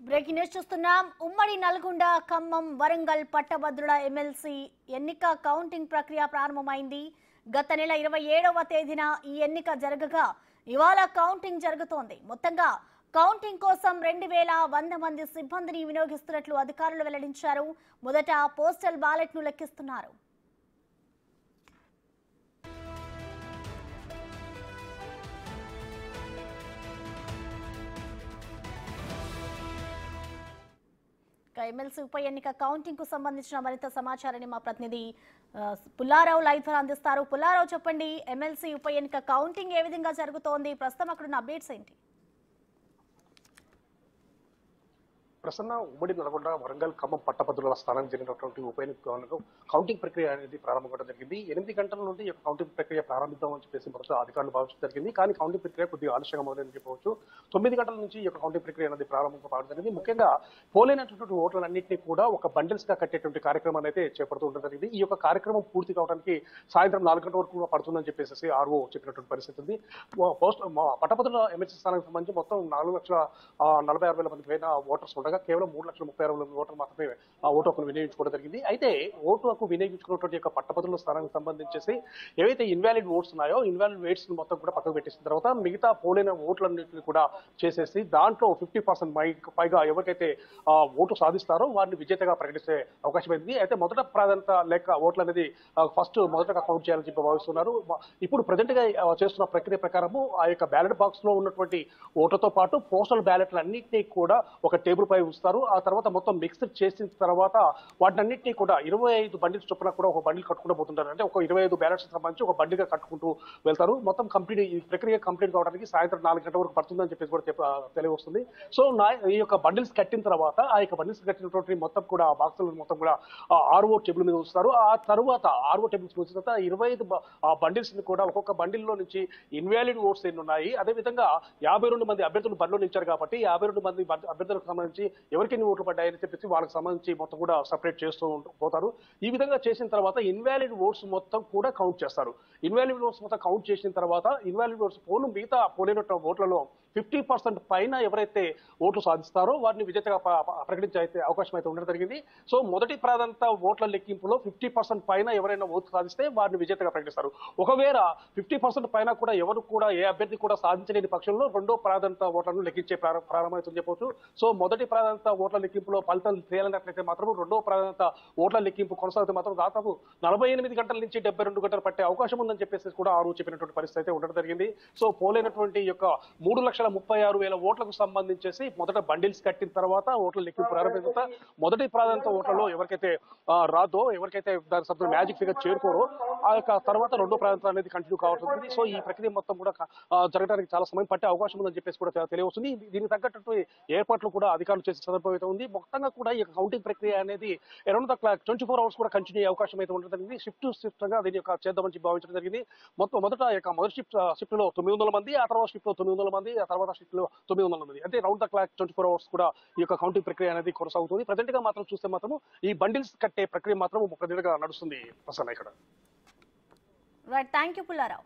Breaking news చూస్తున్నాం. ఉమ్మడి నల్గొండ, ఖమ్మం, వరంగల్ పట్టభద్రుల ఎమ్మెల్సీ ఎన్నిక కౌంటింగ్ ప్రక్రియ ప్రారంభమైంది. గత నెల 27వ తేదీన ఈ ఎన్నిక జరగగా ఇవాళ కౌంటింగ్ జరుగుతోంది. మొత్తంగా కౌంటింగ్ కోసం 2100 మంది సిబ్బందిని వినియోగిస్తున్నట్లు అధికారులు వెల్లడించారు. మొదట పోస్టల్ బ్యాలెట్ ను లెక్కిస్తున్నారు. ఎమ్మెల్సీ ఉప ఎన్నిక కౌంటింగ్ కు సంబంధించిన మరింత సమాచారాన్ని మా ప్రతినిధి పుల్లారావు లైవ్ ద్వారా అందిస్తారు. పుల్లారావు, చెప్పండి, ఎమ్మెల్సీ ఉప ఎన్నిక కౌంటింగ్ ఏ విధంగా జరుగుతోంది? ప్రస్తుతం అక్కడున్న అప్డేట్స్ ఏంటి? ప్రసన్న ఉమ్మడి నల్గొండ, వరంగల్, ఖమ్మం పట్టభద్రుల స్థానానికి జరిగినటువంటి ఉప ఎన్నికలకు కౌంటింగ్ ప్రక్రియ అనేది ప్రారంభం జరిగింది. 8 గంటల నుండి కౌంటింగ్ ప్రక్రియ ప్రారంభిద్దామని చెప్పేసి మొదట అధికారులు భావించడం జరిగింది. కానీ కౌంటింగ్ ప్రక్రియ కొద్దిగా ఆలస్యంగా మొదలైందని చెప్పవచ్చు. 9 గంటల నుంచి ఈ కౌంటింగ్ ప్రక్రియ అనేది ప్రారంభం కావడం జరిగింది. ముఖ్యంగా పోలైనటువంటి ఓట్లన్నింటినీ కూడా ఒక బండిల్స్ గా కట్టేటువంటి కార్యక్రమాన్ని అయితే చేపడుతూ ఉండడం జరిగింది. ఈ యొక్క కార్యక్రమం పూర్తి కావడానికి సాయంత్రం 4 గంటల వరకు పడుతుందని చెప్పేసి ఆర్ఓ చెప్పినటువంటి పరిస్థితి ఉంది. పట్టభద్రుల ఎమ్మెల్సీ స్థానానికి సంబంధించి మొత్తం 4,46,000 మంది పైన ఓటర్స్ ఉండగా కేవలం 3,36,000 ఓటర్లు మాత్రమే ఓటు హక్కును వినియోగించుకోవడం జరిగింది. అయితే ఓటు హక్కు వినియోగించుకున్నటువంటి యొక్క పట్టభద్రుల స్థానానికి సంబంధించేసి ఏవైతే ఇన్వాలిడ్ ఓట్స్ ఉన్నాయో ఇన్వాలిడ్ ఓట్స్ మొత్తం కూడా పక్కకు పెట్టేసిన తర్వాత మిగతా పోలైన ఓట్లన్నింటినీ కూడా చేసేసి దాంట్లో 50% పైగా ఎవరికైతే ఓటు సాధిస్తారో వారిని విజేతగా ప్రకటించే అవకాశం అయింది. అయితే మొదట ప్రాధాన్యత లెక్క ఓట్లు అనేది మొదటగా కౌంట్ చేయాలని చెప్పి భావిస్తున్నారు. ఇప్పుడు ప్రజెంట్ గా చేస్తున్న ప్రక్రియ ప్రకారము ఆ యొక్క బ్యాలెట్ బాక్స్ లో ఉన్నటువంటి ఓట్లతో పాటు పోస్టల్ బ్యాలెట్లు అన్నింటినీ కూడా ఒక టేబుల్ పై ఉంచుతారు. ఆ తర్వాత మొత్తం మిక్స్ చేసిన తర్వాత వాటిని అన్నింటినీ కూడా 25 బండిల్స్ చొప్పున కూడా ఒక బండిల్ కట్టుకుంటూ పోతుంటారు. అంటే ఒక 25 బ్యాలెట్స్ సంబంధించి ఒక బండిగా కట్టుకుంటూ వెళ్తారు. మొత్తం కంప్లీట్ ఈ ప్రక్రియ కంప్లీట్ కావడానికి సాయంత్రం 4 గంటల వరకు పడుతుందని చెప్పేసి కూడా తెలియవస్తుంది. సో ఈ యొక్క బండిల్స్ కట్టిన తర్వాత ఆ యొక్క బండిల్స్ కట్టినటువంటి మొత్తం కూడా బాక్సులు మొత్తం కూడా ఆర్ఓ టేబుల్ మీద ఉంచుతారు. ఆ తర్వాత ఆర్ఓ టేబుల్స్ ఉంచిన తర్వాత 25 బండిల్స్ ని కూడా ఒక్కొక్క బండిల్లో నుంచి ఇన్వాలిడ్ ఓట్స్ ఎన్ని ఉన్నాయి, అదేవిధంగా 52 మంది అభ్యర్థులు బరిలో నిలిచారు కాబట్టి 52 మంది అభ్యర్థులకు సంబంధించి ఎవరికి ఎన్ని ఓట్లు పడ్డాయని చెప్పేసి వాళ్ళకి సంబంధించి మొత్తం కూడా సపరేట్ చేస్తూ పోతారు. ఈ విధంగా చేసిన తర్వాత ఇన్వాలిడ్ ఓట్స్ మొత్తం కూడా కౌంట్ చేస్తారు. ఇన్వాలిడ్ ఓట్స్ మొత్తం కౌంట్ చేసిన తర్వాత ఇన్వాలిడ్ ఓట్స్ మిగతా పోలిన ఓట్లలో 50% పైన ఎవరైతే ఓట్లు సాధిస్తారో వారిని విజేతగా ప్రకటించే అవకాశం అయితే ఉండడం జరిగింది. సో మొదటి ప్రాధాన్యత ఓట్ల లెక్కింపులో 50% పైన ఎవరైనా ఓట్లు సాధిస్తే వారిని విజేతగా ప్రకటిస్తారు. ఒకవేళ 50% పైన కూడా ఎవరు కూడా ఏ అభ్యర్థి కూడా సాధించలేని పక్షంలో రెండో ప్రాధాన్యత ఓట్లను లెక్కించే ప్రారంభమవుతుందని చెప్పవచ్చు. సో మొదటి ప్రాధాన్యత ఓట్ల లెక్కింపులో ఫలితాలు తేలినట్లయితే మాత్రం రెండో ప్రాధాన్యత ఓట్ల లెక్కింపు కొనసాగితే మాత్రం దాదాపు 48 గంటల నుంచి 72 గంటలు పట్టే అవకాశం ఉందని చెప్పేసి కూడా ఆరు చెప్పినటువంటి పరిస్థితి అయితే ఉండడం జరిగింది. సో పోలైనటువంటి యొక్క 3,36,000 ఓట్లకు సంబంధించేసి మొదట బండిల్స్ కట్టిన తర్వాత ఓట్ల లెక్కింపు ప్రారంభించిన తర్వాత మొదటి ప్రాధాన్యత ఓట్లలో ఎవరికైతే రాదో, ఎవరికైతే దానికి సంబంధించిన మ్యాజిక్ ఫిగర్ చేరుకోరో ఆ యొక్క తర్వాత రెండో ప్రాధాన్యత అనేది కంటిన్యూ కావాల్సింది. సో ఈ ప్రక్రియ మొత్తం కూడా జరగడానికి చాలా సమయం పట్టే అవకాశం ఉందని చెప్పేసి కూడా తెలియవస్తుంది. దీనికి తగ్గట్టు ఏర్పాట్లు కూడా అధికారులు చేసే సందర్భం అయితే ఉంది. మొత్తంగా కూడా ఈ కౌంటింగ్ ప్రక్రియ అనేది అరౌండ్ 24 అవర్స్ కూడా కంటిన్యూ అయ్యే అవకాశం అయితే ఉండడం జరిగింది. షిఫ్ట్ గా దీని యొక్క చేద్దామని చెప్పి భావించడం జరిగింది. మొదటి షిఫ్ట్ లో 900 మంది, ఆ తర్వాత షిఫ్ట్ లో 900 మంది, ఆ తర్వాత షిఫ్ట్ లో 900 మంది, అంటే రౌండ్ ద క్లాక్ 24 అవర్స్ కూడా ఈ యొక్క కౌంటింగ్ ప్రక్రియ అనేది కొనసాగుతుంది. ప్రజెంట్ గా మాత్రం చూస్తే మాత్రం ఈ బండిల్స్ కట్టే ప్రక్రియ మాత్రం ప్రజెంట్ గా నడుస్తుంది ప్రసన్న ఇక్కడ. Right, thank you Pullarao.